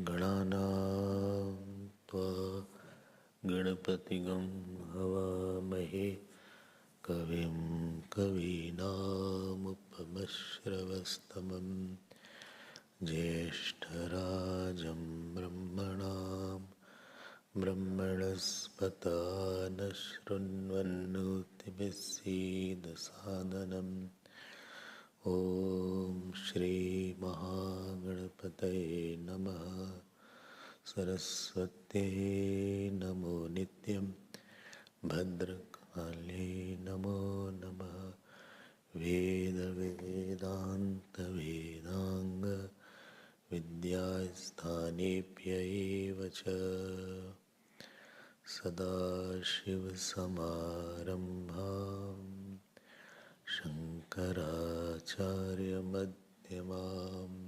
गणानां त्वा गणपतिगं हवामहे कविं कवीनामुपमश्रवस्तमं ज्येष्ठराजं ब्रह्मणां ब्रह्मणस्पत न शृण्वन्नोतिभिस्सीदसादनम् ॐ श्री महागणपतये नमः। सरस्वत्यै नमो नित्यं भद्रकाले नमो नमः। वेदवेदान्तवेदाङ्ग विद्यास्थानेभ्य एव च सदाशिवसमारम्भाम् शङ्कराचार्यमध्यमाम्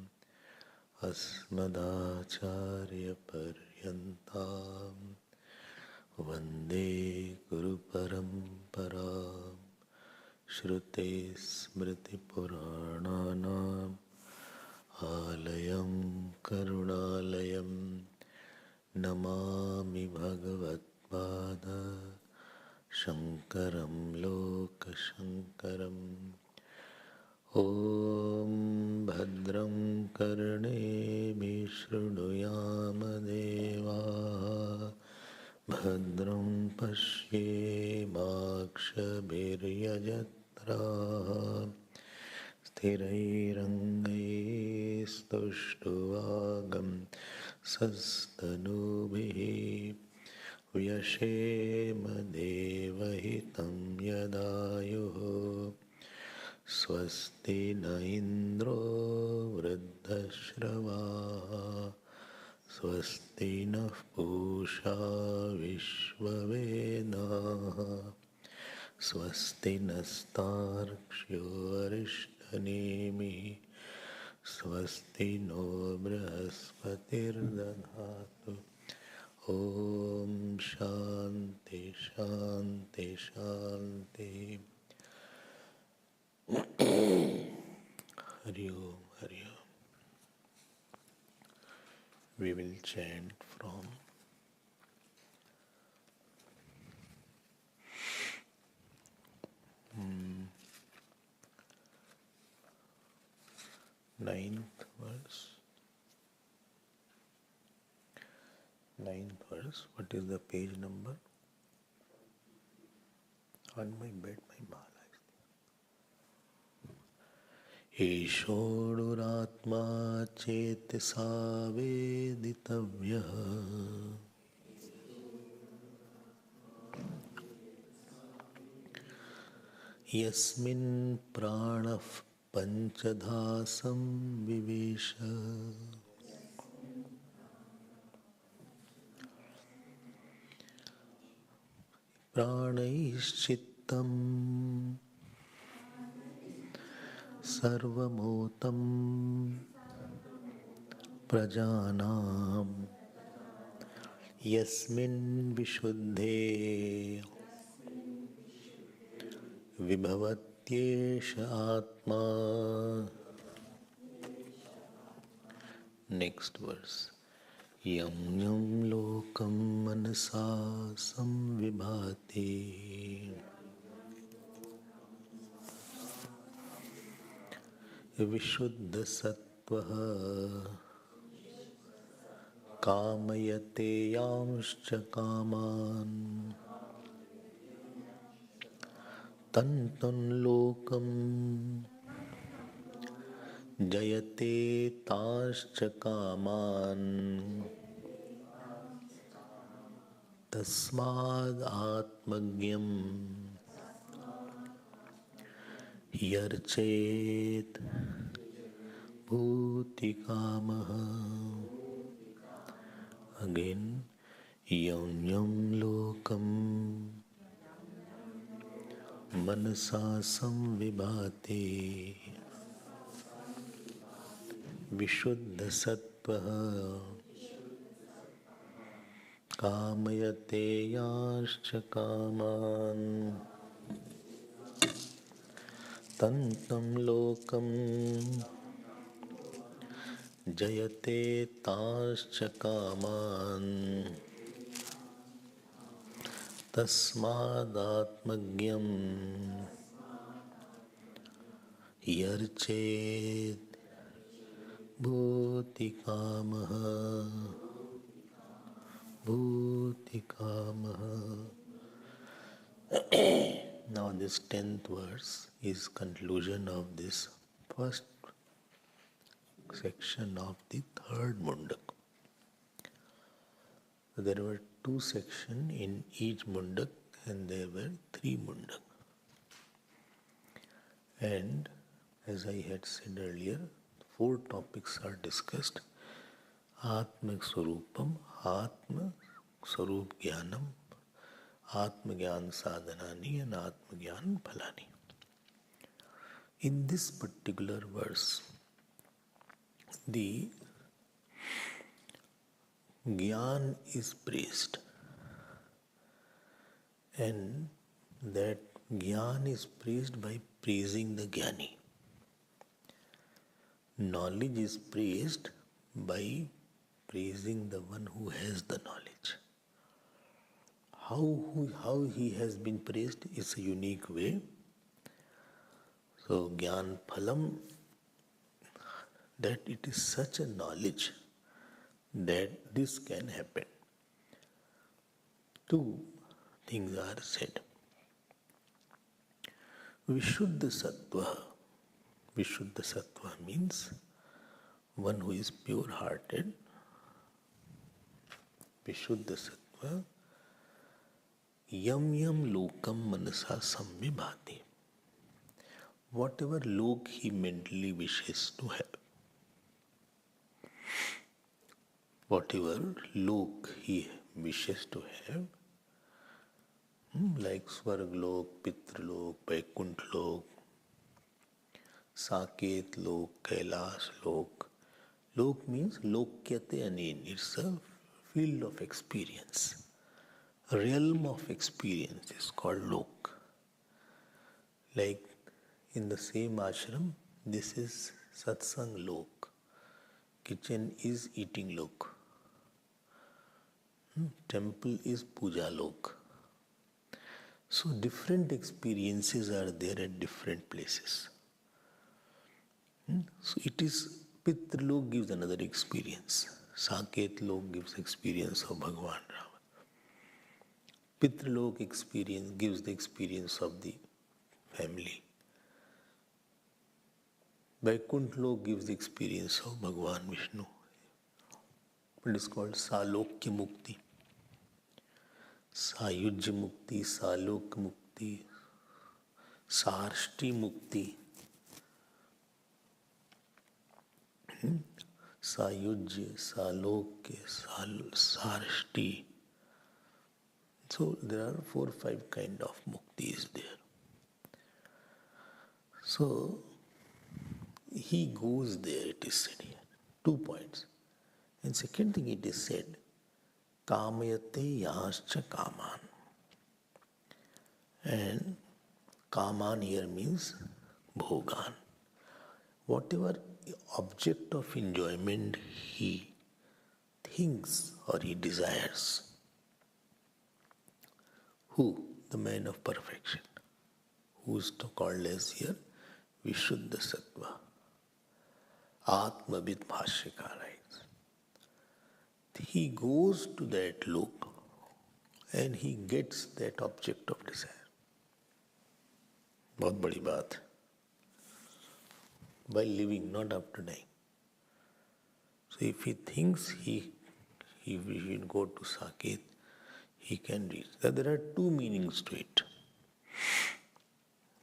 अस्मदाचार्यपर्यन्तां वन्दे गुरुपरम्पराम्। श्रुतिस्मृतिपुराणानाम् आलयं करुणालयं नमामि भगवत्पाद शङ्करं लोकशङ्करम्। ॐ भद्रं कर्णेभिः शृणुयाम देवाः भद्रं पश्येमाक्षभिर्यजत्राः स्थिरैरङ्गैस्तुष्टुवागं सस्तनूभिः व्यशेम देवहितं यदायुः स्वस्ति न इन्द्रो वृद्धश्रवाः स्वस्ति नः पूषा विश्ववेदाः स्वस्ति नस्तार्क्ष्यो अरिष्टनेमिः स्वस्ति नो बृहस्पतिर्दधातु। ॐ शान्ति शान्ति शान्ति। Hari Om Hari Om. We will chant from ninth verse. What is the page number? On my bed, my mala is there. Eshoduratma chetasa veditavyah yasmin pranah panchadhasam vivesha प्राणैश्चित्तं सर्वमूतं प्रजानां यस्मिन् विशुद्धे विभवत्येष आत्मा। Next verse. यं यं लोकं मनसा संविभाति विशुद्धसत्त्वः कामयते यांश्च कामान् तन्तं लोकं जयते ताश्च कामान् तस्माद् आत्मज्ञं Yarchet bhuti kamaha. Again, yam yam lokam manasa samvibhate vishuddha sattva kamayate yascha kaman tantam lokam jayate tascha kaman tasmadatmagyam yarchet bhuti kamaha bhuti kamaha. Now this 10th verse is conclusion of this first section of the third Mundaka. There were 2 sections in each Mundak and there were 3 Mundak. And as I had said earlier, 4 topics are discussed. Atma Swarupam, Atma Swarup Jnanam, Atma Jnana Sadhanani and Atma Jnana Phalani. In this particular verse, the Jnana is praised, and that Jnana is praised by praising the Jnani. Knowledge is praised by praising the one who has the knowledge. How he has been praised is a unique way. So Jnana Phalam, that it is such a knowledge that this can happen. 2 things are said. Vishuddha Sattva. Vishuddha Sattva means one who is pure-hearted. Vishuddha Sattva. Yam yam lokam manasa samvibhati. Whatever lok he mentally wishes to have. Whatever lok he wishes to have, like Svarglok, Pitralok, Vaikunthlok, Saket Lok, Kailash Lok. Lok means Lokyate Anin. It's a field of experience. A realm of experience is called Lok. Like in the same ashram, this is Satsang Lok. Kitchen is eating Lok. Temple is Puja Lok. So different experiences are there at different places. So it is Pitralok gives another experience. Saket Lok gives experience of Bhagavan Rama. Pitralok experience gives the experience of the family. Vaikunthlok gives the experience of Bhagavan Vishnu. It is called Salokya Mukti. Sayujya Mukti, Salok Mukti, Sarshti Mukti. Sayujya, Salokya, Sarshti. So there are 4 or 5 kind of muktis there. So he goes there, it is said here. 2 points. And second thing it is said, Kamayate yascha kaman. And kaman here means bhogan. Whatever object of enjoyment he thinks or he desires. Who? The man of perfection. Who is called as here Vishuddha Sattva. Atmavid Bhashyaka writes. He goes to that lok and he gets that object of desire. बहुत बड़ी बात है. By living, not after dying. So if he thinks he will go to Saket, he can reach. There are 2 meanings to it.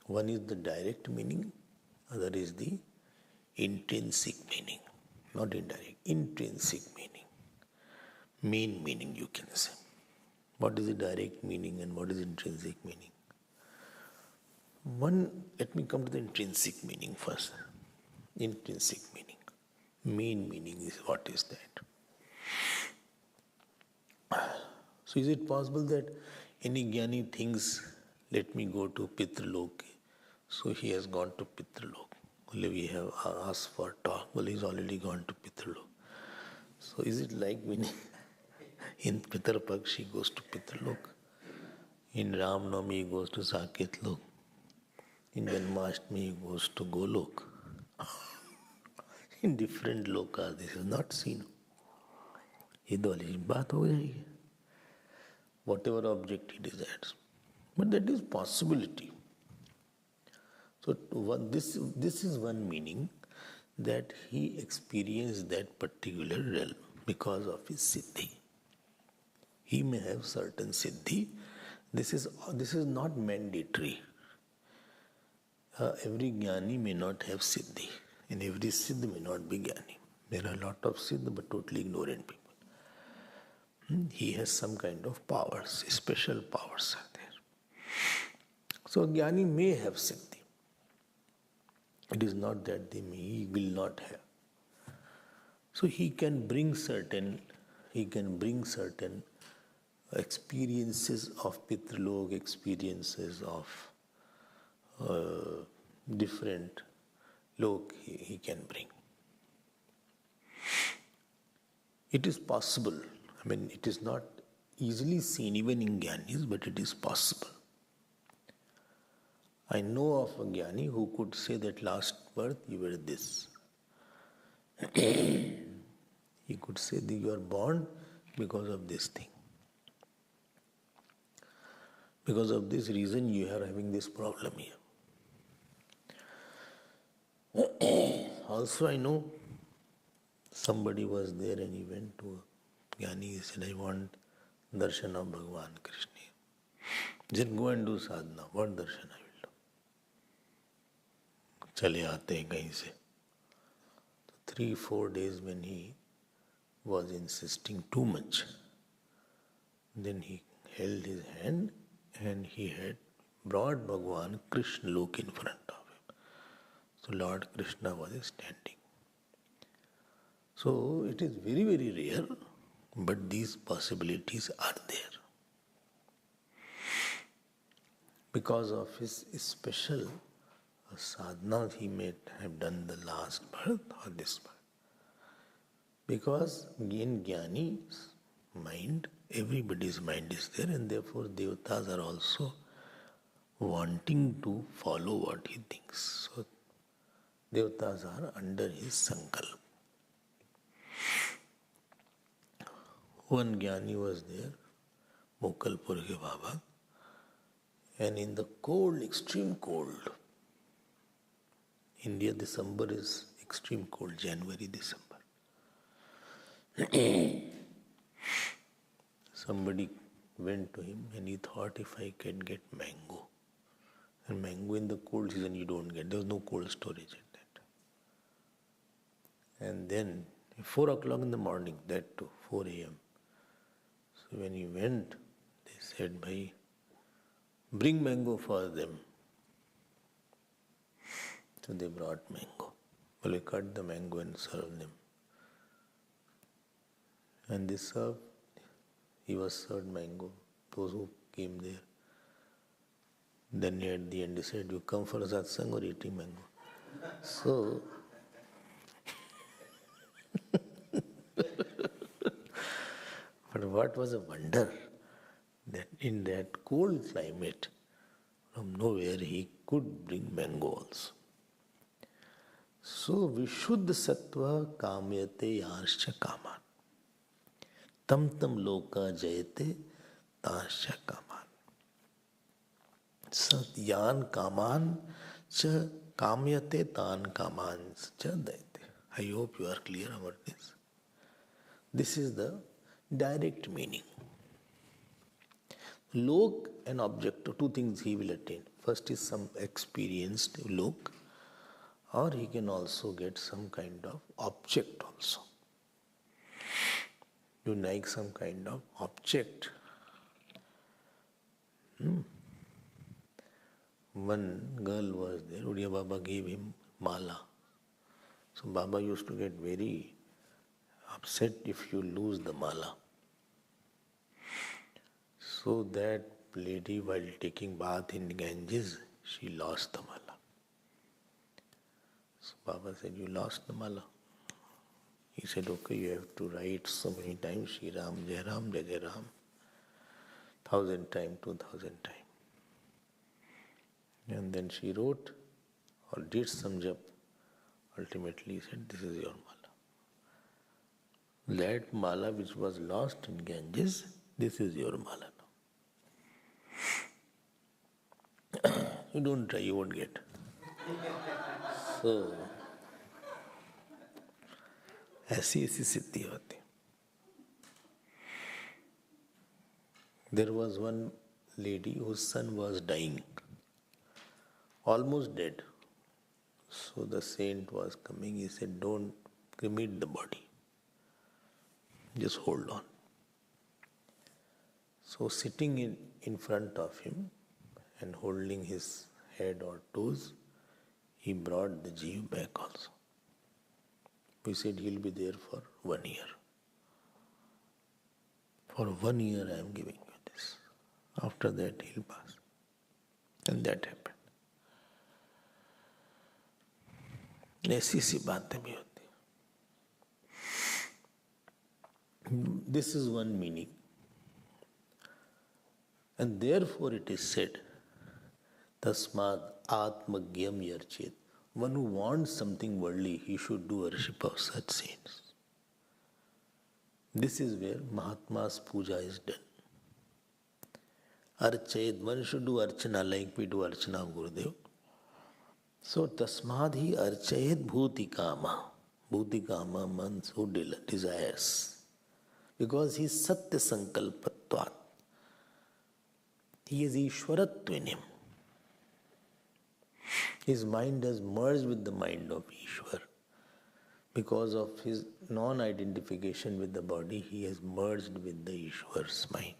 One is the direct meaning, other is the intrinsic meaning. Not indirect, intrinsic meaning. Main meaning, you can say. What is the direct meaning and what is intrinsic meaning? Let me come to the intrinsic meaning first. Intrinsic meaning. Main meaning is what is that? So is it possible that any Jnani thinks, let me go to Pitralok? So he has gone to Pitralok. Only we have asked for talk. Well, he's already gone to Pitralok. So is it like meaning in Pitarpaksh he goes to Pitralok? In Ram Navami he goes to Saket Lok. In Janmashtami he goes to Golok. In different lokas, this is not seen. ये तो वाली बात हो जाएगी. Whatever object he desires. But that is possibility. So this is one meaning, that he experienced that particular realm because of his siddhi. He may have certain siddhi. This is not mandatory. Every jnani may not have siddhi, and every siddh may not be jnani. There are a lot of siddh but totally ignorant people. He has some kind of powers, special powers are there. So jnani may have siddhi. It is not that he will not have. So he can bring certain experiences of Pitralok, experiences of different lok he can bring. It is possible. I mean, it is not easily seen even in Jnanis, but it is possible. I know of a Jnani who could say that last birth you were this. He could say that you are born because of this thing. Because of this reason you are having this problem here. Also I know somebody was there and he went to a Jnani. He said, I want darshan of Bhagavan Krishna. He said, go and do sadhana. What darshan I will do? Chale aate hain kahin se. 3-4 days when he was insisting too much, then he held his hand and he had brought Bhagavan Krishna Lok in front of him. So Lord Krishna was standing. So it is very, very rare, but these possibilities are there. Because of his special sadhana, he may have done the last birth or this birth. Because in Jnani's mind, everybody's mind is there, and therefore devatas are also wanting to follow what he thinks. So devatas are under his sankalp. One Jnani was there, Mokalpur ke Baba, and in the cold, extreme cold, India, December is extreme cold, January, December. Somebody went to him and he thought, if I can get mango. And mango in the cold season you don't get. There was no cold storage at that. And then 4 o'clock in the morning, that too, 4 a.m. So when he went, they said, Bhai, bring mango for them. So they brought mango. Well, we cut the mango and served them. And they served, he was served mango, those who came there. Then at the end he said, you come for satsang or eating mango? So, but what was a wonder that in that cold climate, from nowhere he could bring mango also. So, Vishuddha Sattva Kamyate Yarscha Kaman. Tam tam loka jayate tanscha kaman. Satyan kaman cha kamyate tan kaman cha dayate. I hope you are clear about this. This is the direct meaning. Lok and object, two things he will attain. First is some experienced look, or he can also get some kind of object also. You like some kind of object. One girl was there, Udiya Baba gave him mala. So Baba used to get very upset if you lose the mala. So that lady, while taking bath in Ganges, she lost the mala. So Baba said, you lost the mala. He said, okay, you have to write so many times, Shri Ram, Jai Ram, Jai Jai Ram, 1,000 times, 2,000 times. And then she wrote or did some jap. Ultimately, he said, this is your mala. That mala which was lost in Ganges, this is your mala now. You don't try, you won't get. So, ऐसी सिद्धि होती. There was one lady whose son was dying, almost dead. So the saint was coming, he said, don't cremate the body. Just hold on. So sitting in front of him and holding his head or toes, he brought the jeev back also. He said he'll be there for 1 year. For 1 year I am giving you this. After that he'll pass. And that happened. ऐसी सी बातें भी होती. This is one meaning. And therefore it is said, Tasmad Atmagyam Yarchet. One who wants something worldly, he should do worship of such saints. This is where Mahatma's puja is done. Archayet, one should do archana like we do archana of Gurudev. So Tasmad hi archayet bhutikama. Bhutikama means who desires. Because he is Satya Sankalpatvat. He is Ishwaratva in him. His mind has merged with the mind of Ishwar. Because of his non-identification with the body, he has merged with the Ishwar's mind.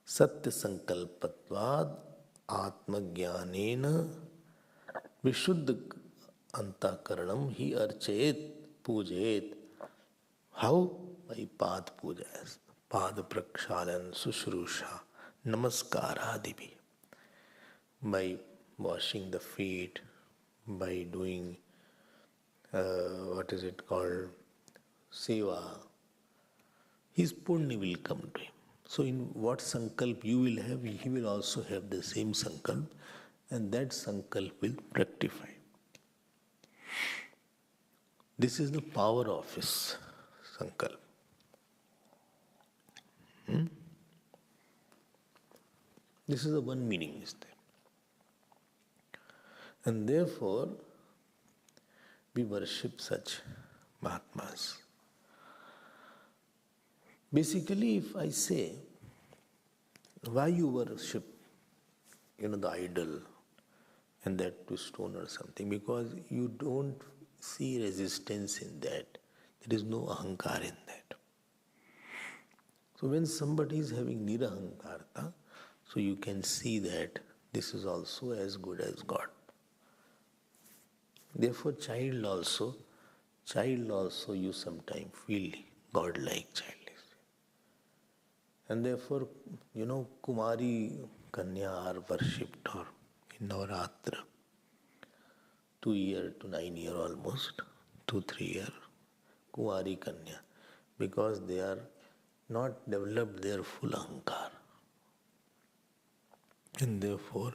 Satya Sankalpatvad Atma Jnanena Vishuddha Antakaranam Hi Archayet Pujet. How? By Pad Pujas, Pad Prakshalan, Sushrusha, Namaskara Dibi. By washing the feet, by doing Seva, his punya will come to him. So in what sankalp you will have, he will also have the same sankalp, and that sankalp will rectify. This is the power of his sankalp. This is the one meaning is there. And therefore, we worship such Mahatmas. Basically, if I say, why you worship, the idol and that to stone or something, because you don't see resistance in that. There is no ahankar in that. So when somebody is having nirahankarta, so you can see that this is also as good as God. Therefore, child also you sometimes feel God-like child. And therefore, Kumari Kanya are worshipped or in Navaratra, 2 year to 9 year almost, 2-3 year, Kumari Kanya, because they are not developed their full ahankar. And therefore,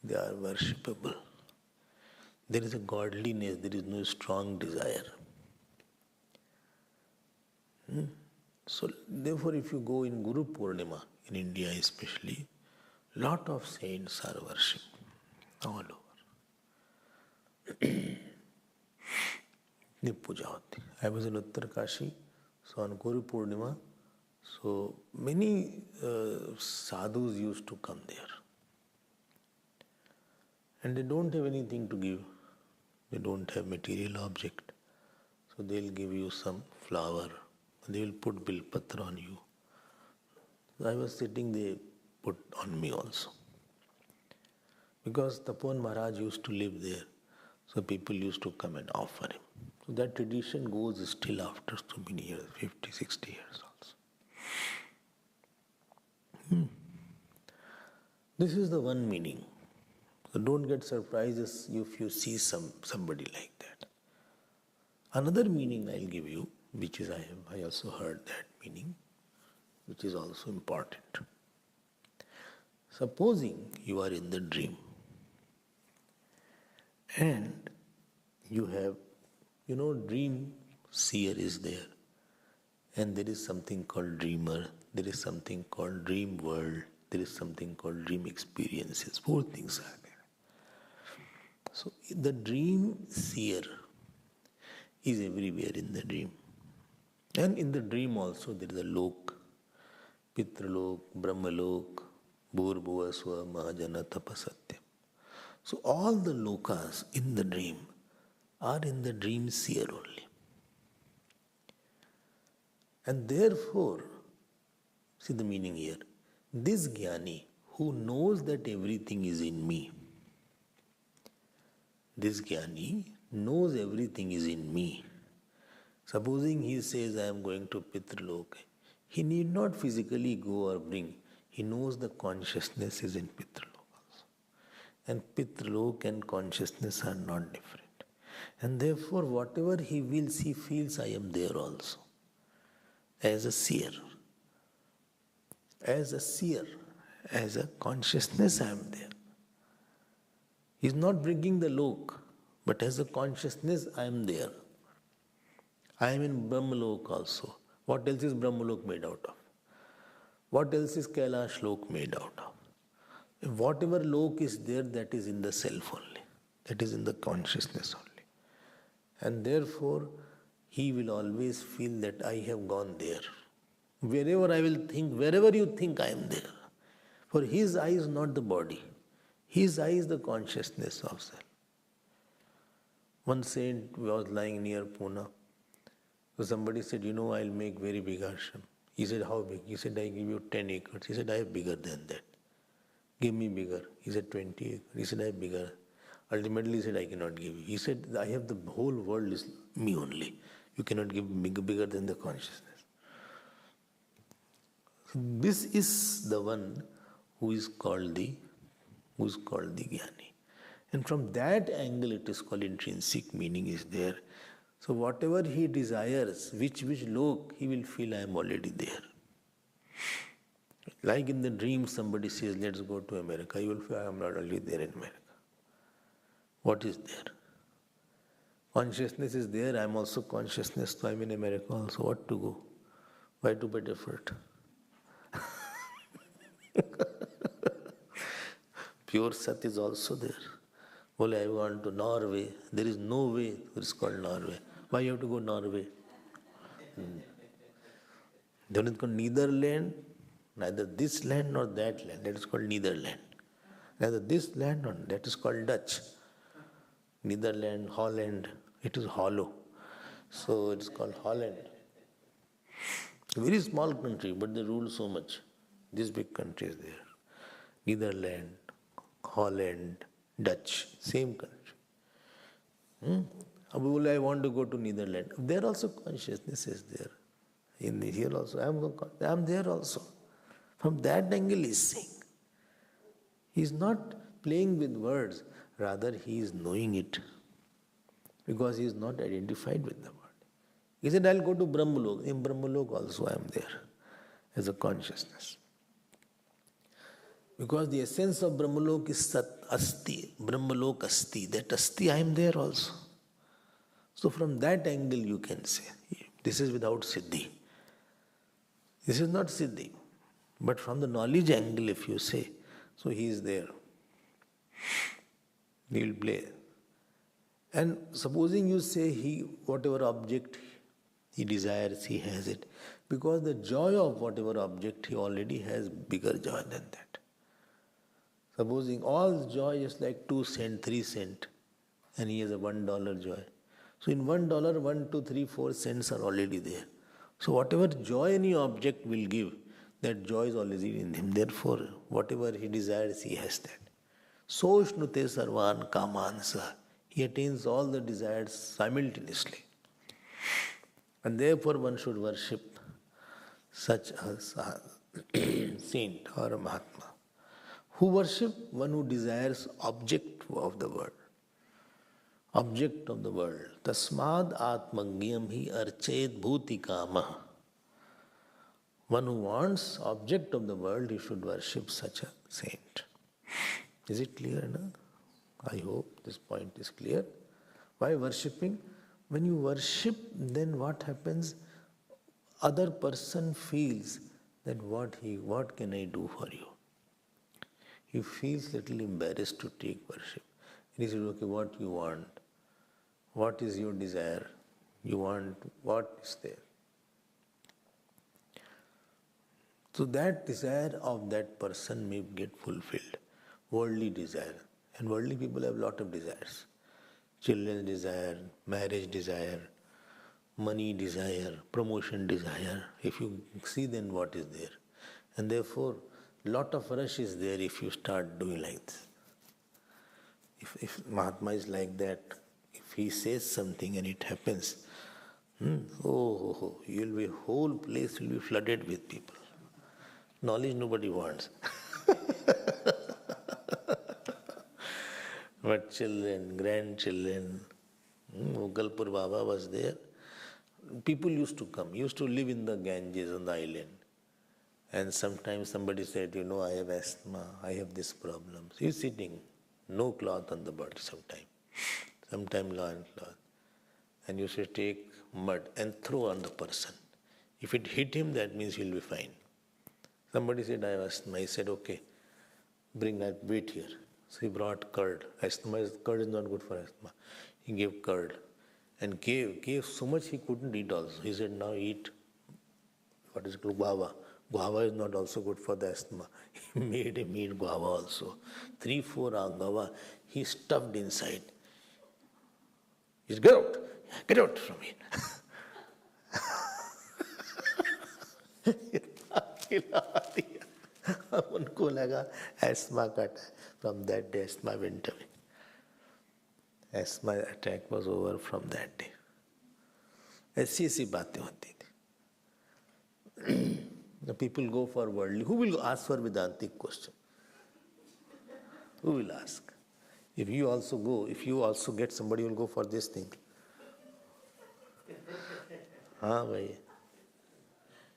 they are worshipable. There is a godliness, there is no strong desire. So, therefore, if you go in Guru Purnima, in India especially, lot of saints are worshipped all over. The puja hoti. I was in Uttarkashi, so on Guru Purnima, so many sadhus used to come there. And they don't have anything to give. They don't have material object. So they'll give you some flower. They will put bilpatra on you. I was sitting, they put on me also. Because Tapon Maharaj used to live there. So people used to come and offer him. So that tradition goes still after so many years, 50, 60 years also. This is the one meaning. So don't get surprised if you see somebody like that. Another meaning I'll give you, which is I also heard that meaning, which is also important. Supposing you are in the dream and you have, dream seer is there, and there is something called dreamer, there is something called dream world, there is something called dream experiences. Four things are there. So the dream seer is everywhere in the dream. And in the dream also there is a lok, Pitralok, Brahmalok, Bhurbhuvasva, Mahajana, Tapasatyam. So all the lokas in the dream are in the dream seer only. And therefore, see the meaning here, this jnani who knows that everything is in me, this jnani knows everything is in me. Supposing he says, I am going to Pitralok, he need not physically go or bring. He knows the consciousness is in Pitralok also. And Pitralok and consciousness are not different. And therefore, whatever he wills, he feels, I am there also. As a seer. As a seer. As a consciousness, I am there. He is not bringing the lok, but as a consciousness, I am there. I am in Brahmalok also. What else is Brahmalok made out of? What else is Kailash Lok made out of? Whatever lok is there, that is in the self only. That is in the consciousness only. And therefore, he will always feel that I have gone there. Wherever I will think, wherever you think, I am there. For his eye is not the body. His eye is the consciousness of self. One saint was lying near Pune. So somebody said, I'll make very big ashram. He said, how big? He said, I give you 10 acres. He said, I have bigger than that. Give me bigger. He said, 20 acres. He said, I have bigger. Ultimately, he said, I cannot give you. He said, I have the whole world is me only. You cannot give bigger than the consciousness. So this is the one who is called the jnani. And from that angle, it is called intrinsic meaning is there. So whatever he desires, which lok, he will feel I am already there. Like in the dream, somebody says, let's go to America. You will feel I am not already there in America. What is there? Consciousness is there. I am also consciousness, so I am in America also. What to go? Why to put effort? Pure Sat is also there. Well, I want to Norway. There is no way. It is called Norway. Why you have to go Norway? Then it's called neither land, neither this land nor that land. That is called neither land. Neither this land nor that is called Dutch. Netherlands, Holland, it is hollow. So it's called Holland. A very small country, but they rule so much. This big country is there. Netherlands, Holland, Dutch, same country. I want to go to Netherlands. There also consciousness is there. In here also, I am there also. From that angle he is saying. He is not playing with words. Rather, he is knowing it. Because he is not identified with the word. He said, I'll go to Brahmalok. In Brahmalok also I am there. As a consciousness. Because the essence of Brahmalok is Sat, Asti. Brahmalok Asti. That Asti I am there also. So from that angle you can say, this is without Siddhi. This is not Siddhi. But from the knowledge angle if you say, so he is there. He will play. And supposing you say whatever object he desires, he has it. Because the joy of whatever object, he already has bigger joy than that. Supposing all joy is like 2 cents, 3 cents, and he has a $1 joy. So in $1, 1, 2, 3, 4 cents are already there. So whatever joy any object will give, that joy is already in him. Therefore, whatever he desires, he has that. So shnute sarvan kamansa. He attains all the desires simultaneously. And therefore one should worship such a saint or a Mahatma. Who worship? One who desires object of the world. Object of the world. Tasmad atmangyam hi archet bhuti kama. One who wants object of the world, he should worship such a saint. Is it clear? No? I hope this point is clear. Why worshipping? When you worship, then what happens? Other person feels that what can I do for you? He feels little embarrassed to take worship. And he says, okay, what you want? What is your desire? You want what is there? So that desire of that person may get fulfilled. Worldly desire. And worldly people have a lot of desires. Children's desire, marriage desire, money desire, promotion desire. If you see, then what is there? And therefore, lot of rush is there if you start doing like this. If Mahatma is like that, if he says something and it happens, whole place will be flooded with people. Knowledge nobody wants. But children, grandchildren, Mughal Baba was there. People used to come, used to live in the Ganges on the island. And sometimes somebody said, I have asthma, I have this problem. So he's sitting, no cloth on the body sometimes loin cloth. And you should take mud and throw on the person. If it hit him, that means he'll be fine. Somebody said, I have asthma. He said, okay, bring that weight here. So he brought curd. Curd is not good for asthma. He gave curd and gave so much he couldn't eat also. He said, now eat, what is it called, guava. Guava is not also good for the asthma. He made him eat guava also. 3-4 guava he stuffed inside. He said, get out from here. उनको लगा asthma cut. From that day asthma went away. Asthma attack was over from that day. ऐसी बातें होती थी. The people go for worldly. Who will ask for Vedantic question? Who will ask? If you also get somebody who will go for this thing. Bhai.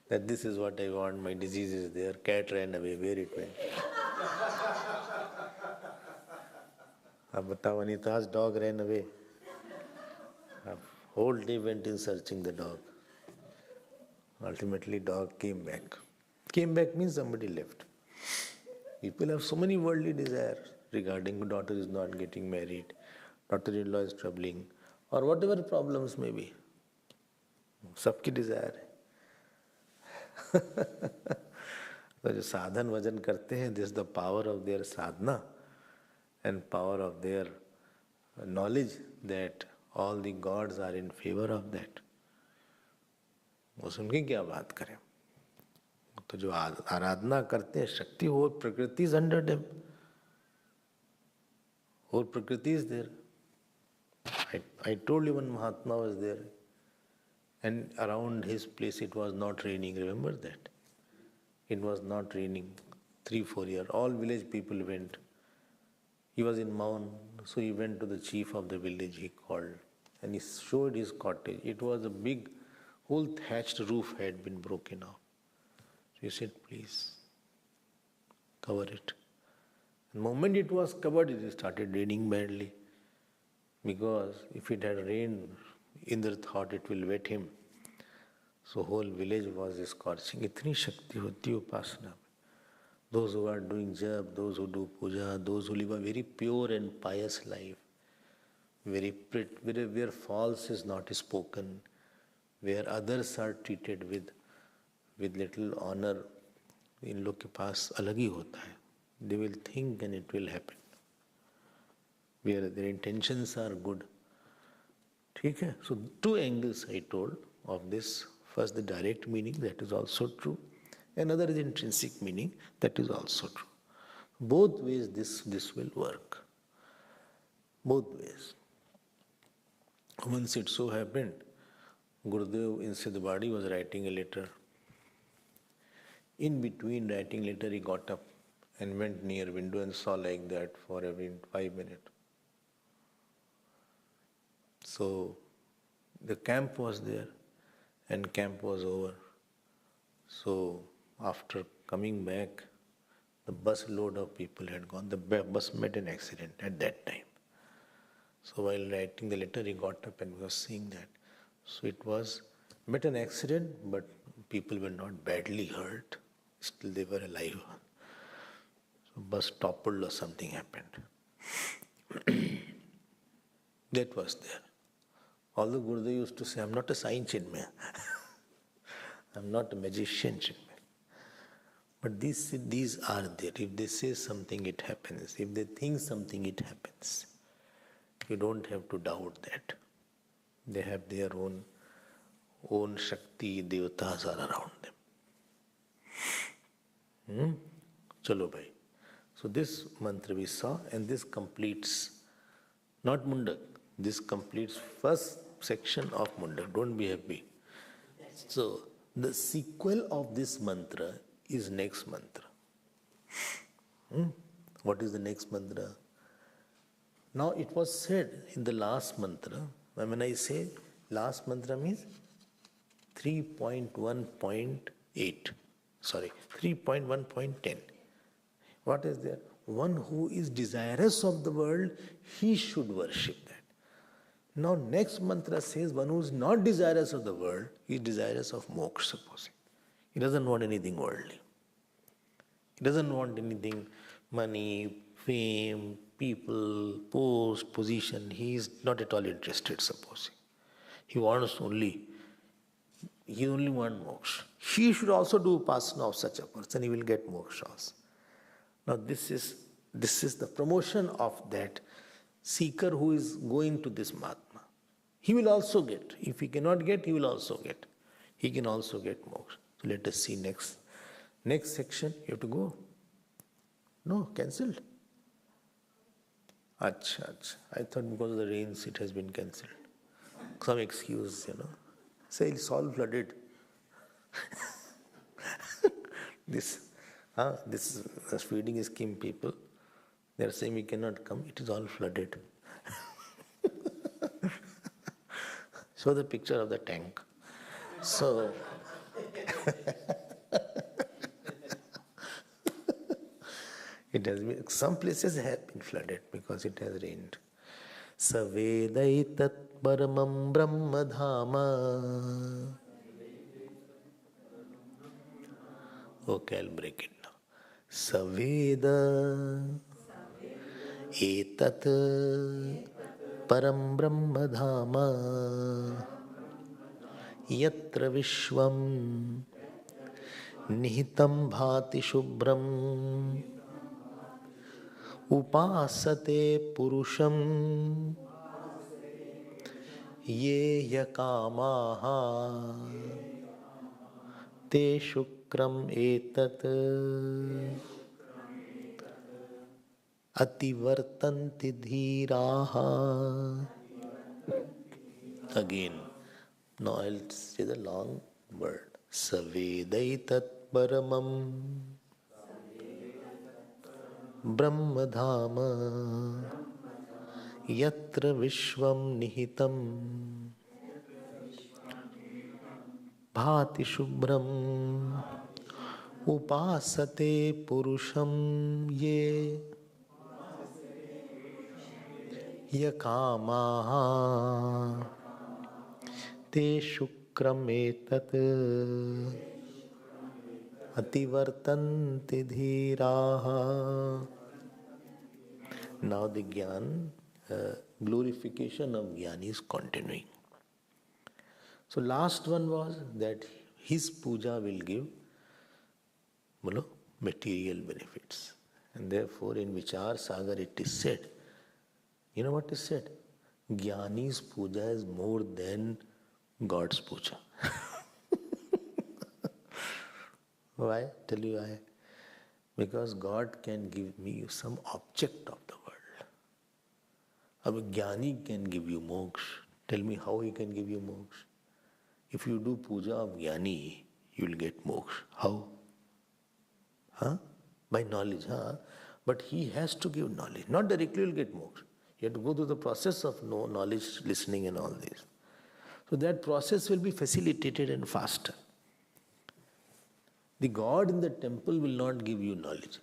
That this is what I want, my disease is there, cat ran away, where it went. Ab batao, Anita's dog ran away. Whole day went in searching the dog. Ultimately dog came back. Came back means somebody left. People have so many worldly desires regarding daughter is not getting married, daughter-in-law is troubling, or whatever problems may be. सबकी desire है. तो जो साधन वजन करते हैं, this is the power of their sadhana and power of their knowledge that all the gods are in favor of that. वो सुन के क्या बात करें? तो जो आराधना करते हैं शक्ति हो, प्रकृति is under them. Whole प्रकृति is there. I told you one Mahatma was there. And around his place it was not raining. Remember that? It was not raining. 3-4 years. All village people went. He was in Maun, so he went to the chief of the village, he called. And he showed his cottage. It was a big, whole thatched roof had been broken off. So he said, please, cover it. The moment it was covered, it started raining badly. Because if it had rained, Indra thought it will wet him. So whole village was scorching. Itni shakti hoti upasana. Those who are doing jap, those who do puja, those who live a very pure and pious life, where false is not spoken, where others are treated with little honor, इन लोग के पास अलग ही होता है. They will think and it will happen. Where their intentions are good. Okay? So, two angles I told of this. First, the direct meaning, that is also true. Another is intrinsic meaning, that is also true. Both ways this will work. Both ways. Once it so happened, Gurudev in Siddhbadi was writing a letter. In between writing letter, he got up and went near window and saw like that for every 5 minutes. So the camp was there and camp was over. So after coming back, the bus load of people had gone. The bus met an accident at that time. So while writing the letter, he got up and was seeing that. So it was met an accident, but people were not badly hurt. Still they were alive. So bus toppled or something happened. That was there. Although Gurudev used to say, I'm not a saint Chinmaya. I'm not a magician Chinmaya. But these are there. If they say something, it happens. If they think something, it happens. You don't have to doubt that. They have their own Shakti, Devatas are around them. Chalo bhai. So this mantra we saw, and this completes, not Mundaka, this completes first section of Mundaka. Don't be happy. So the sequel of this mantra is next mantra. What is the next mantra? Now it was said in the last mantra, when I say last mantra means 3.1.8, 3.1.10. What is there? One who is desirous of the world, he should worship that. Now next mantra says one who is not desirous of the world, he is desirous of moksha, supposing. He doesn't want anything worldly. He doesn't want anything, money, fame, people, post, position. He is not at all interested, supposing. He wants only moksha. He should also do upasana of such a person. He will get moksha also. Now this is the promotion of that seeker who is going to this Mahatma. He will also get. If he cannot get, he will also get. He can also get moksha. So let us see next section. You have to go. No, cancelled. Acha. I thought because of the rains it has been cancelled. Some excuse, Say it's all flooded. This feeding scheme people, they are saying we cannot come. It is all flooded. Show the picture of the tank. So it has been, some places have been flooded because it has rained. Savedaitat paramam brahma dhama. Okay, I'll break it now. Saveda etat param brahma dhama yatra vishvam nihitam bhati shubhram upasate purusham ye yakamaha te shukram etat ativartanti dhiraha. Again, now I'll say the long word. Savedaitat paramam brahmadhama yatra vishvam nihitam bhati shubhram upasate purusham ye yakamaha te shukram etat ativartanti dhiraha. Now the Gyan, glorification of Gyan is continuing. So last one was that his puja will give material benefits. And therefore in Vichar Sagar it is said, you know what is said? Jnani's puja is more than God's puja. Why? Tell you why. Because God can give me some object of the world. A Jnani can give you moksha. Tell me how he can give you moksha. If you do puja of Jnani, you will get moksha. How? Huh? By knowledge, huh? But he has to give knowledge. Not directly you will get moksha. You have to go through the process of knowledge, listening and all this. So that process will be facilitated and faster. The God in the temple will not give you knowledge.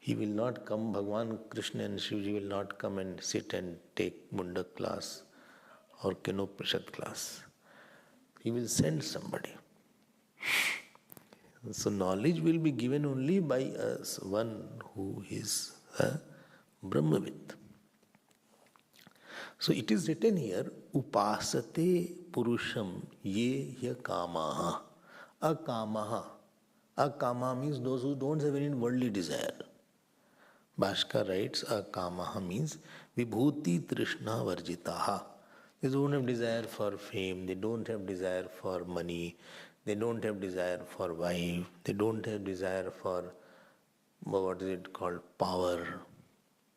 He will not come, Bhagavan Krishna and Shivji will not come and sit and take Mundaka class or Upanishad class. He will send somebody. So knowledge will be given only by us, one who is a Brahmavit. So it is written here, Upasate Purusham ye hya kamaha. Akamaha. Akama means those who don't have any worldly desire. Bhaskar writes, Akamaha means Vibhuti Trishna Varjitaha. They don't have desire for fame, they don't have desire for money, they don't have desire for wife, they don't have desire for, what is it called, power,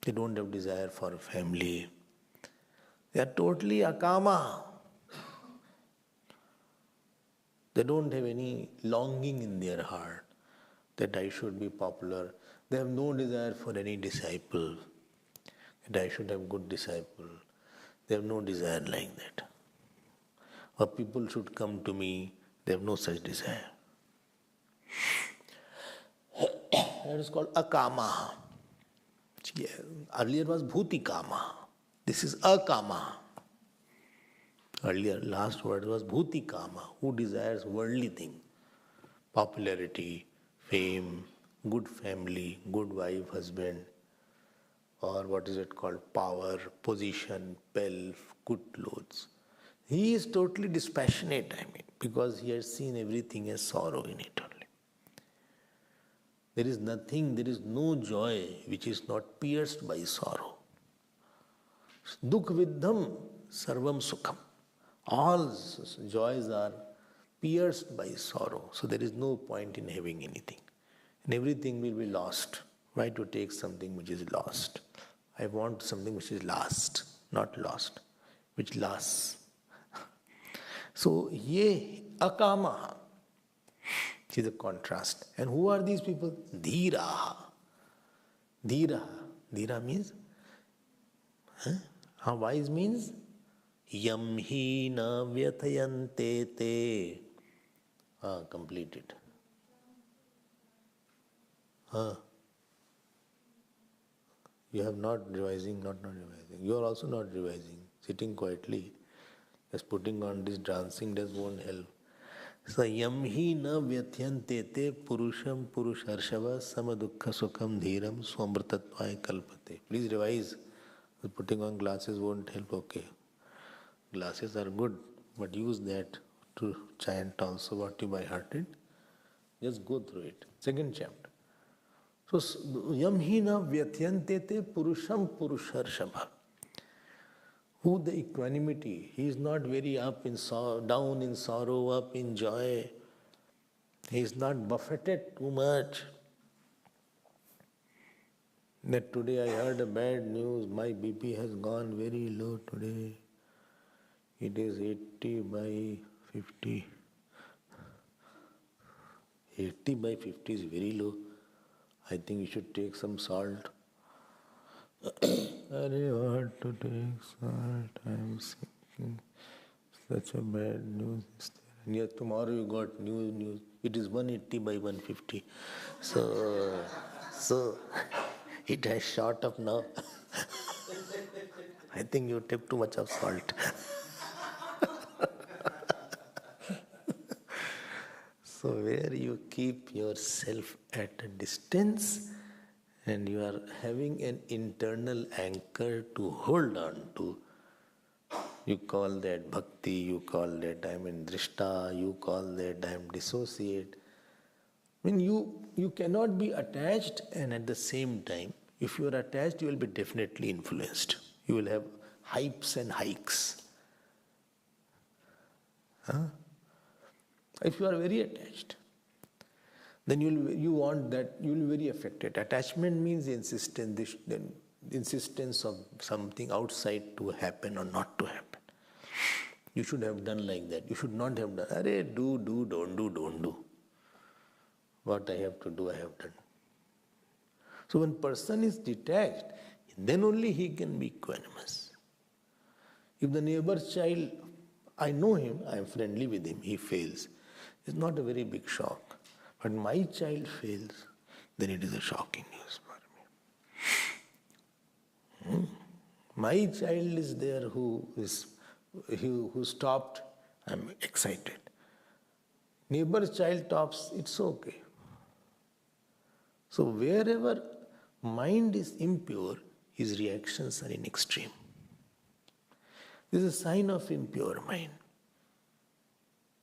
they don't have desire for family. They are totally akama. They don't have any longing in their heart that I should be popular. They have no desire for any disciple, that I should have good disciple. They have no desire like that. Or people should come to me, they have no such desire. That is called akama. Earlier was bhuti kama. This is akama. Earlier, last word was bhuti kama, who desires worldly thing, popularity, fame, good family, good wife, husband, or what is it called, power, position, pelf, good clothes. He is totally dispassionate, because he has seen everything as sorrow in it only. There is nothing, there is no joy which is not pierced by sorrow. Dukh viddham sarvam sukham. All joys are pierced by sorrow. So there is no point in having anything. And everything will be lost. Why to take something which is lost? I want something which is last, not lost, which lasts. So, ye akama. See the contrast. And who are these people? Dhiraha. Dhiraha. Dhira means? Wise means? Yam hi na vyatayante te. Completed. You have not revising, not revising. You are also not revising. Sitting quietly, just putting on this dancing does won't help. So yam hi na vyatyante te purusham purusharshava samadukha sukham dhiram swamrtatvaya kalpate. Please revise. Putting on glasses won't help. Okay. Glasses are good, but use that to chant also what you by hearted. Just go through it. Second chapter. So yam hi na vyatyante te purusham purusharshava. Who the equanimity, he is not very up in sorrow, down in sorrow, up in joy. He is not buffeted too much. That today I heard a bad news, my BP has gone very low today. It is 80 by 50. 80 by 50 is very low. I think you should take some salt. I want to take salt. I am sick. Such a bad news is there. And yet tomorrow you got new news. It is 180 by 150. So it has shot up now. I think you took too much of salt. So where you keep yourself at a distance and you are having an internal anchor to hold on to, you call that bhakti, you call that I am in drishta, you call that I am dissociate. I mean, you cannot be attached and at the same time, if you are attached, you will be definitely influenced. You will have hypes and hikes. Huh? If you are very attached, then you want that, you will be very affected. Attachment means the insistence of something outside to happen or not to happen. You should have done like that. You should not have done. Arey, do, don't do. What I have to do, I have done. So when person is detached, then only he can be equanimous. If the neighbor's child, I know him, I am friendly with him, he fails, it's not a very big shock. But my child fails, then it is a shocking news for me. My child is there who stopped, I am excited. Neighbor's child tops, it's okay. So wherever mind is impure, his reactions are in extreme. This is a sign of impure mind.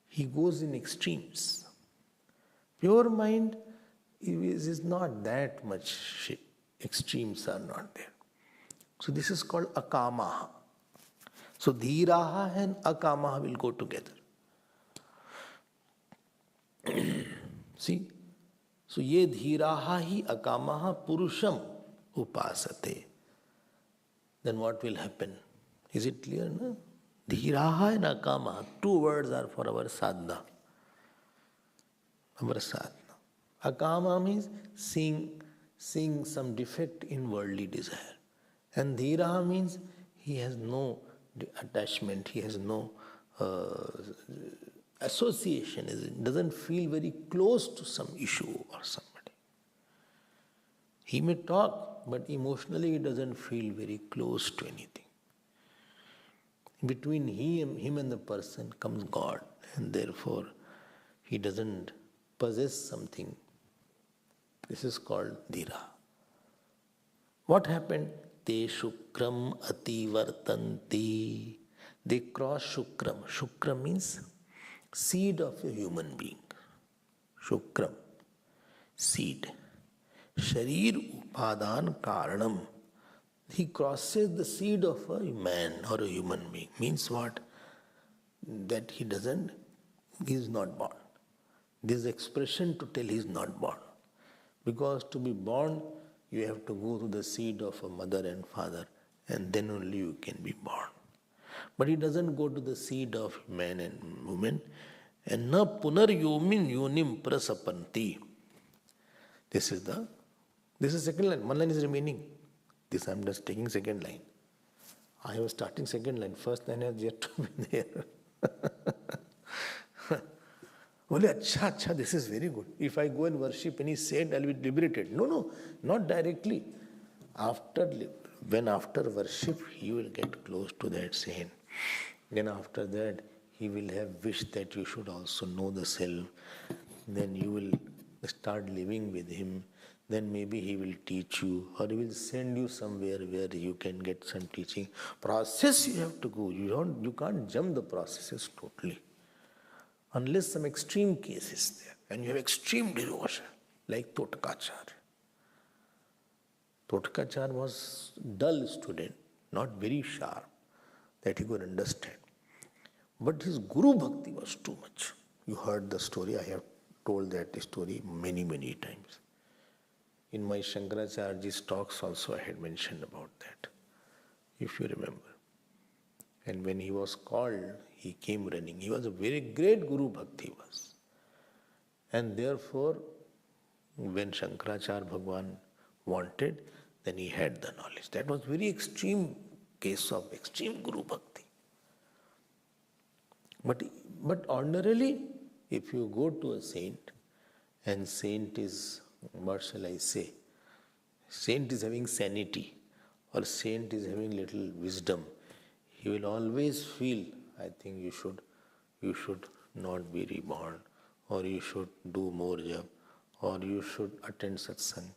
He goes in extremes. Pure mind is not that much, extremes are not there. So this is called akamaha. So dhiraha and akamaha will go together. See? So ye dhiraha hi akamaha purusham upasate. Then what will happen? Is it clear? No? Dhiraha and akamaha, two words are for our sadhana. Our sadhana. Akama means seeing some defect in worldly desire. And dhiraha means he has no attachment, he has no association, doesn't feel very close to some issue or somebody. He may talk, but emotionally he doesn't feel very close to anything. Between him and the person comes God, and therefore he doesn't possess something. This is called dhira. What happened? Te shukram ativartanti. They cross shukram. Shukram means seed of a human being. Shukram, seed. Sharir upadan karanam. He crosses the seed of a man or a human being. Means what? That he is not born. This expression to tell he is not born. Because to be born, you have to go through the seed of a mother and father, and then only you can be born. But he doesn't go to the seed of man and woman. And na punar yonim prasapanti. This is second line. One line is remaining. This I am just taking second line. I was starting second line. First line has yet to be there. Only, acha, this is very good. If I go and worship any saint, I will be liberated. No, not directly. After worship, he will get close to that saint. Then after that, he will have wished that you should also know the self. Then you will start living with him. Then maybe he will teach you, or he will send you somewhere where you can get some teaching. Process you have to go. You can't jump the processes totally. Unless some extreme case is there, and you have extreme devotion, like Totkacharya. Totkacharya was dull student, not very sharp, that he could understand. But his Guru Bhakti was too much. You heard the story, I have told that story many, many times. In my Shankaracharya's talks also I had mentioned about that, if you remember. And when he was called, he came running. He was a very great Guru Bhakti was. And therefore, when Shankaracharya Bhagwan wanted, then he had the knowledge. That was very extreme case of extreme Guru Bhakti. But ordinarily, if you go to a saint, and saint is, what shall I say, saint is having sanity, or saint is having little wisdom, he will always feel, I think you should not be reborn, or you should do more jap, or you should attend satsang.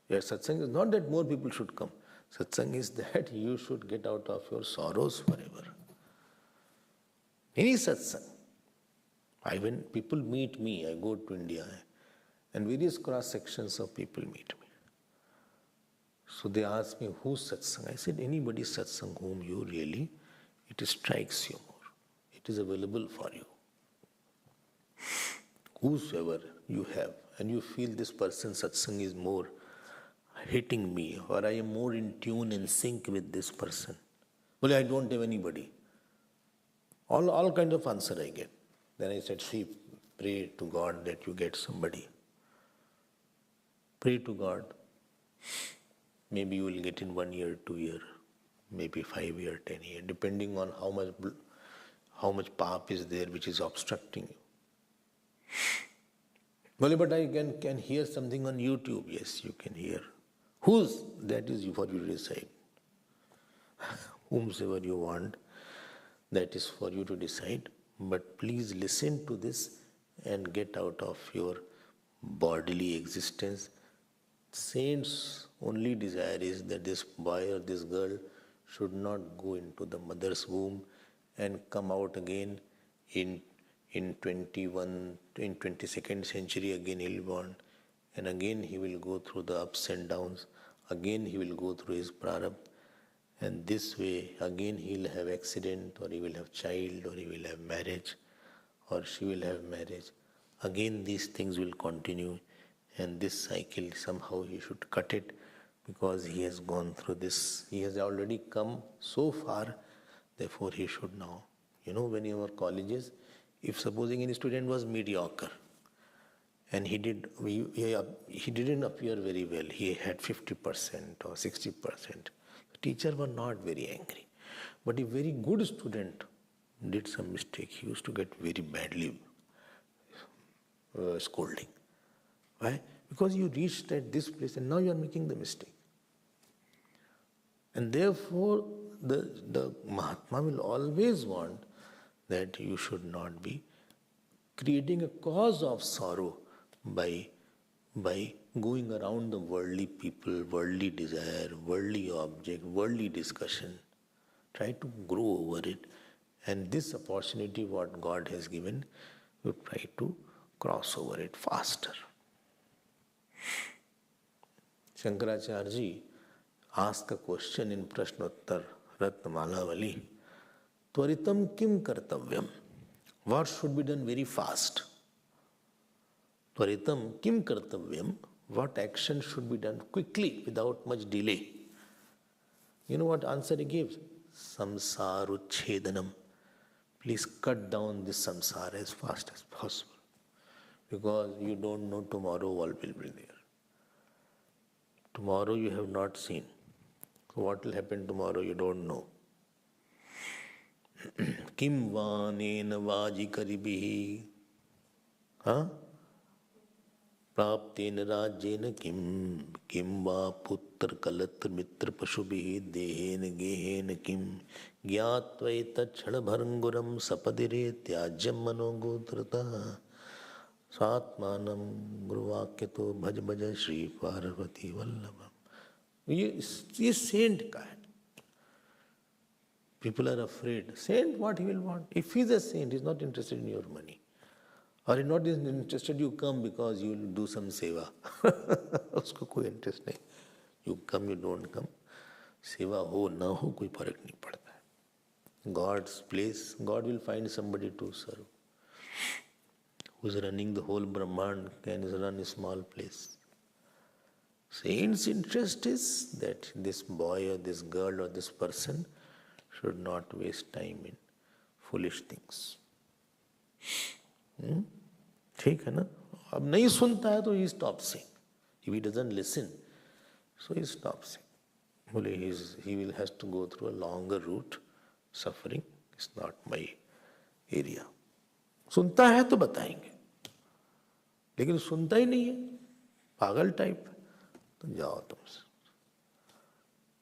Your satsang is not that more people should come. Satsang is that you should get out of your sorrows forever. Any satsang. When people meet me, I go to India and various cross sections of people meet me. So they ask me, who's satsang? I said, anybody's satsang whom you really, it strikes you more. It is available for you. Whosoever you have, and you feel this person's satsang is more hitting me, or I am more in tune and sync with this person. Well, I don't have anybody. All kind of answer I get. Then I said, see, pray to God that you get somebody. Pray to God. Maybe you will get in 1 year, 2 year, maybe 5 year, 10 year, depending on how much path is there which is obstructing you. Well, but I can hear something on YouTube. Yes, you can hear. Whose? That is for you to decide. Whomsoever you want, that is for you to decide. But please listen to this and get out of your bodily existence. Saints' only desire is that this boy or this girl should not go into the mother's womb and come out again in 22nd century, again he'll be born, and again he will go through the ups and downs, again he will go through his prarabdha, and this way again he'll have accident, or he will have child, or he will have marriage, or she will have marriage. Again these things will continue, and this cycle somehow he should cut it, because he has gone through this, he has already come so far, therefore he should now. When in our colleges, if supposing any student was mediocre and he didn't appear very well, he had 50% or 60%, the teacher was not very angry. But if very good student did some mistake, he used to get very badly scolding. Why? Because you reached at this place and now you are making the mistake. And therefore, the Mahatma will always want that you should not be creating a cause of sorrow by going around the worldly people, worldly desire, worldly object, worldly discussion. Try to grow over it. And this opportunity what God has given, you try to cross over it faster. Shankaracharya ji asked a question in Prashnottar Ratnamalavali. Tvaritam kim kartavyam? What should be done very fast? Tvaritam kim kartavyam? What action should be done quickly without much delay? You know what answer he gives? Samsaruchhedanam. Please cut down this samsara as fast as possible. Because you don't know tomorrow what will be there. Tomorrow you have not seen. So what will happen tomorrow you don't know. Kim vanena vajikaribihi praptena rajyena kim va putra kalatra mitra pashubihi dehena gehena kim gyatvaita chadabharanguram sapadire tyajyam manogotrata satmanam guruvakyato bhaj bhaj Shri Parvati Vallabham. ये saint का है. People are afraid. Saint, what he will want? If he is a saint, he is not interested in your money. Or he is not interested you come because you will do some seva. उसको कोई interest नहीं. You come, you don't come. सेवा हो ना हो कोई फर्क नहीं पड़ता है. God's place, God will find somebody to serve. Who is running the whole Brahmand can run a small place. Saint's interest is that this boy or this girl or this person should not waste time in foolish things. ठीक है ना? अब नहीं सुनता है तो he stops saying. If he doesn't listen, so he stops saying. He will has to go through a longer route. Suffering is not my area. सुनता है तो बताएंगे, लेकिन सुनता ही नहीं है, पागल टाइप, तो जाओ तुमसे.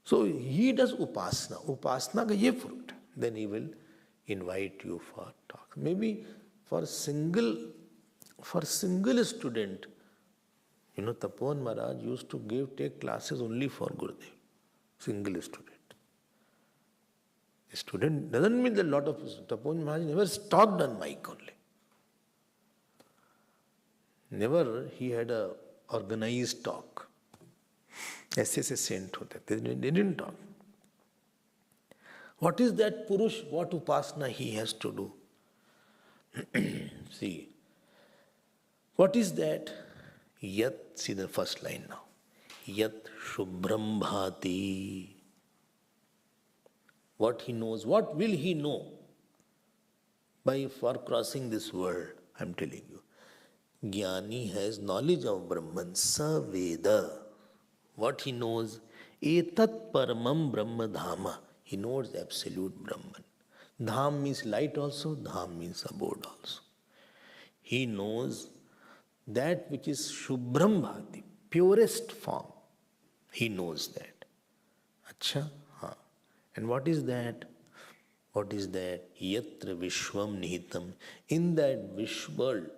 So he does upasana. Upasana का ये fruit. Then he will invite you for talk. Maybe for single student, Tapovan Maharaj used to take classes only for Gurudev. Single student. A student doesn't mean that a lot of Tapovan Maharaj never talked on mic only. Never he had a organized talk. ऐसे से Saint होते थे, they didn't talk. What is that Purush? What upasana he has to do? See, what is that? Yat, see the first line now. Yat Shubhram Bhati. What he knows, what will he know for crossing this world? I am telling you. Jnani has knowledge of Brahman, Saveda. What he knows? Etat Paramam Brahma Dhama. He knows absolute Brahman. Dham means light also, Dham means abode also. He knows that which is Shubhram Bhati, purest form. He knows that. Acha? Haan. And what is that? What is that? Yatra Vishwam Nihitam. In that Vish world,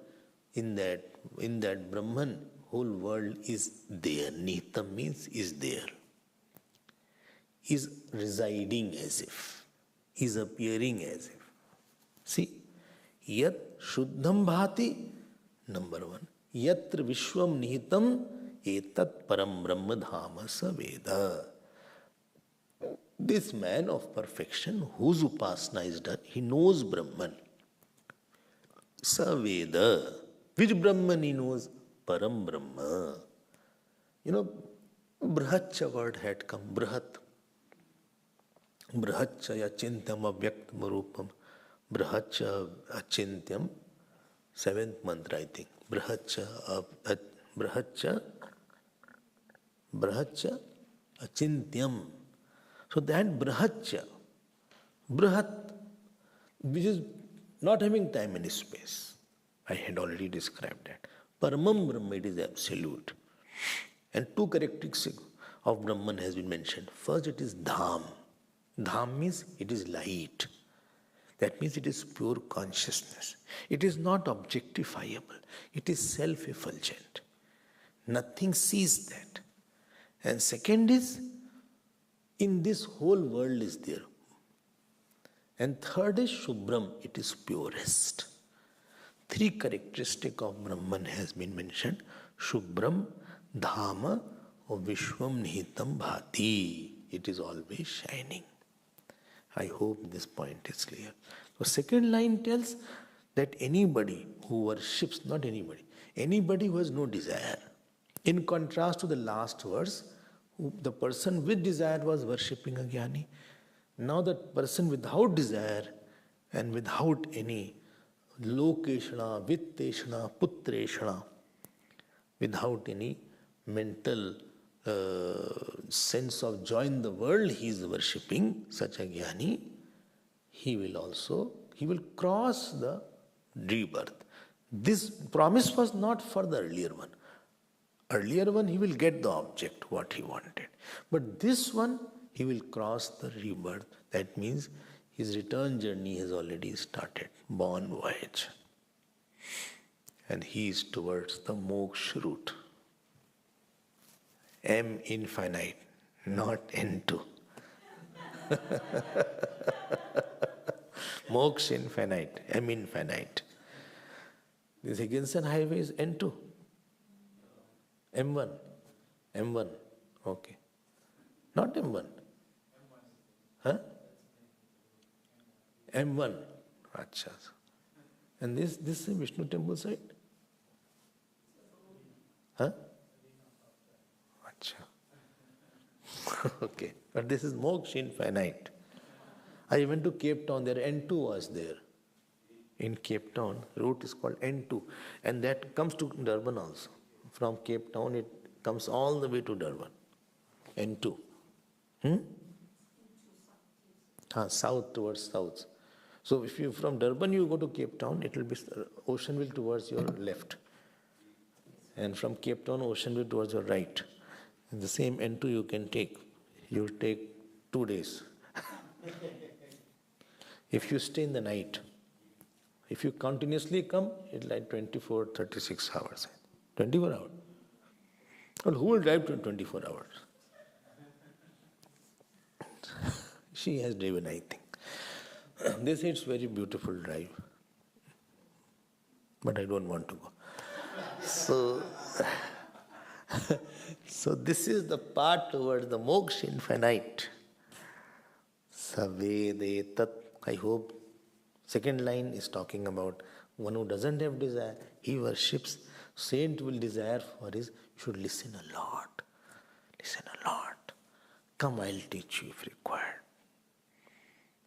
in that Brahman, whole world is there. Nihitam means is there. Is residing as if. Is appearing as if. See, Yat Shuddham Bhati, number one. Yatra Vishwam Nihitam Etat Param Brahma Dhama Saveda. This man of perfection, whose upasana is done, he knows Brahman. Saveda. Which Brahman he knows? Param Brahma. You know, Brahacha word had come. Brahacha Achintyam Avyaktam Rupam. Brahacha Achintyam. 7th mantra, I think. Brahacha Achintyam. So that Brahacha, Brahat, which is not having time and space. I had already described that. Paramam Brahma, it is absolute. And two characteristics of Brahman has been mentioned. First, it is Dham. Dham means it is light. That means it is pure consciousness. It is not objectifiable. It is self-effulgent. Nothing sees that. And second is, in this whole world is there. And third is Shubhram, it is purest. Three characteristics of Brahman has been mentioned. Shubhram, Dhama, or Vishwam Nihitam Bhati. It is always shining. I hope this point is clear. So second line tells that anybody who worships, not anybody who has no desire. In contrast to the last verse, the person with desire was worshipping a jnani. Now that person without desire and without any lokeshana, vitteshana, putreshana, without any mental sense of joy in the world, he is worshipping such a jnani. He will cross the rebirth. This promise was not for the earlier one. Earlier one, he will get the object, what he wanted. But this one, he will cross the rebirth. That means his return journey has already started, born voyage. And he is towards the moksha route. M infinite, not N2. Moksha infinite, M infinite. This Higginson highway is N2. M1. M1. Okay. Not M1. Huh? M1. Acha. And this is Vishnu temple site? Huh? Acha. Okay. But this is Moksha infinite. I went to Cape Town, there N2 was there. In Cape Town, route is called N2. And that comes to Durban also. From Cape Town, it comes all the way to Durban. N2. South towards south. So if you from Durban you go to Cape Town, it will be ocean will towards your left. And from Cape Town, ocean will towards your right. And the same N2 you can take. You take 2 days. If you stay in the night. If you continuously come, it's like 24, 36 hours. 24 hours. Well, who will drive to 24 hours? She has driven, I think. They say it's very beautiful drive. But I don't want to go. So, so this is the path towards the moksha infinite. Savede tat. I hope second line is talking about one who doesn't have desire, he worships. Saint will desire for his, you should listen a lot. Listen a lot. Come, I'll teach you if required.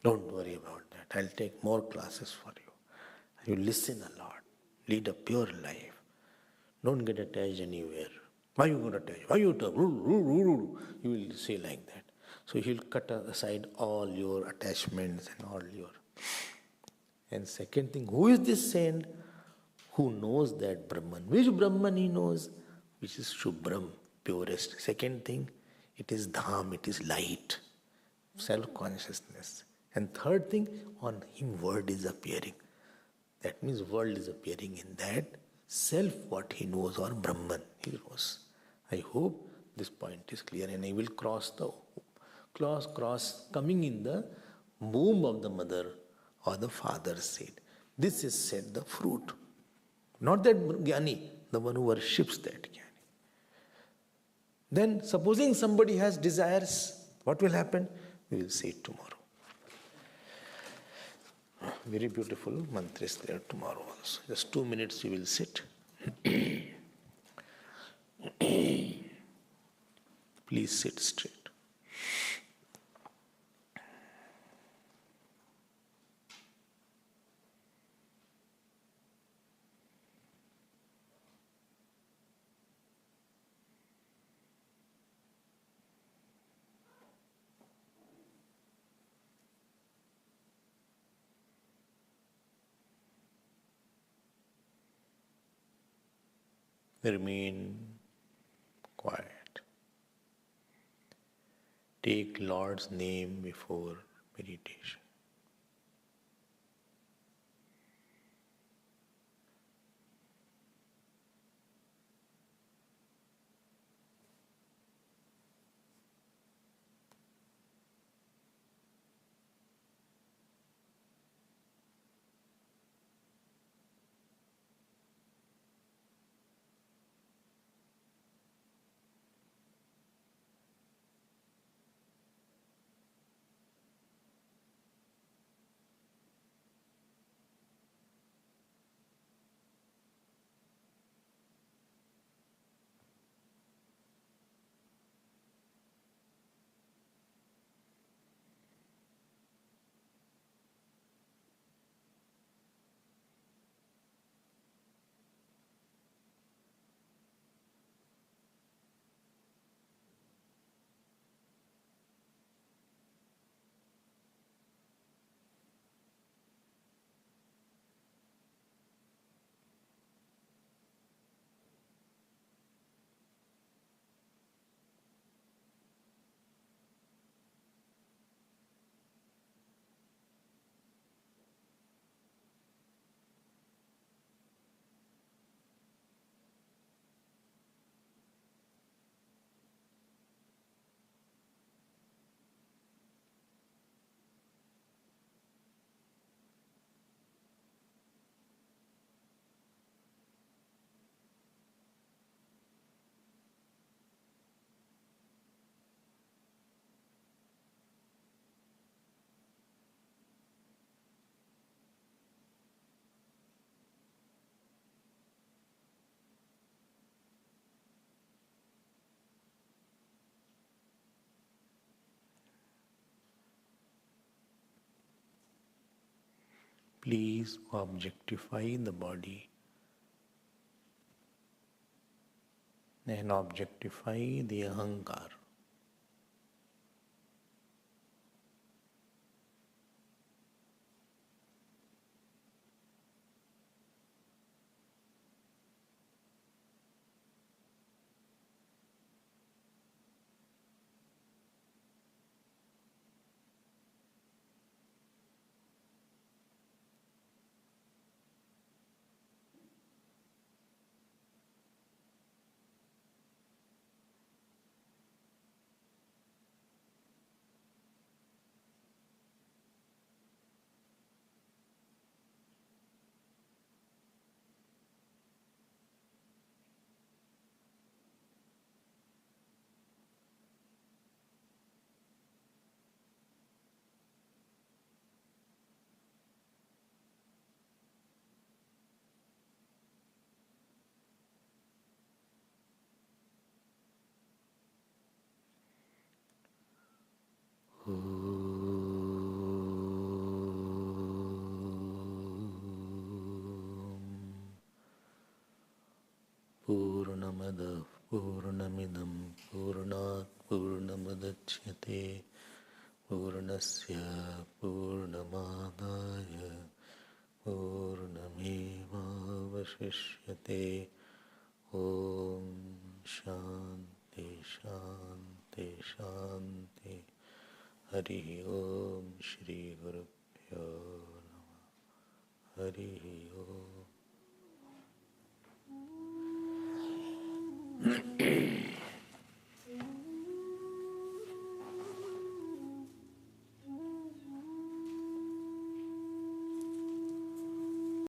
Don't worry about that. I'll take more classes for you. You listen a lot. Lead a pure life. Don't get attached anywhere. Why you got attached? Why you talk? You will say like that. So he'll cut aside all your attachments and all your. And second thing, who is this saint who knows that Brahman? Which Brahman he knows? Which is Shubhram, purest. Second thing, it is Dham, it is light, self-consciousness. And third thing, on him word is appearing. That means world is appearing in that self what he knows or Brahman he knows. I hope this point is clear and I will cross coming in the womb of the mother or the father's seed. This is said the fruit. Not that Jnani, the one who worships that Jnani. Then supposing somebody has desires, what will happen? We will see it tomorrow. Very beautiful mantra is there tomorrow also. Just 2 minutes you will sit. Please sit straight. Remain quiet. Take Lord's name before meditation. Please objectify the body and objectify the ahankar. पूर्णमदः पूर्णमिदं पूर्णात् पूर्णमुदच्यते पूर्णस्य पूर्णमादाय पूर्णमेवावशिष्यते ॐ शान्ति शान्ति शान्ति हरिः ॐ श्री गुरुभ्यो नमः हरिः ॐ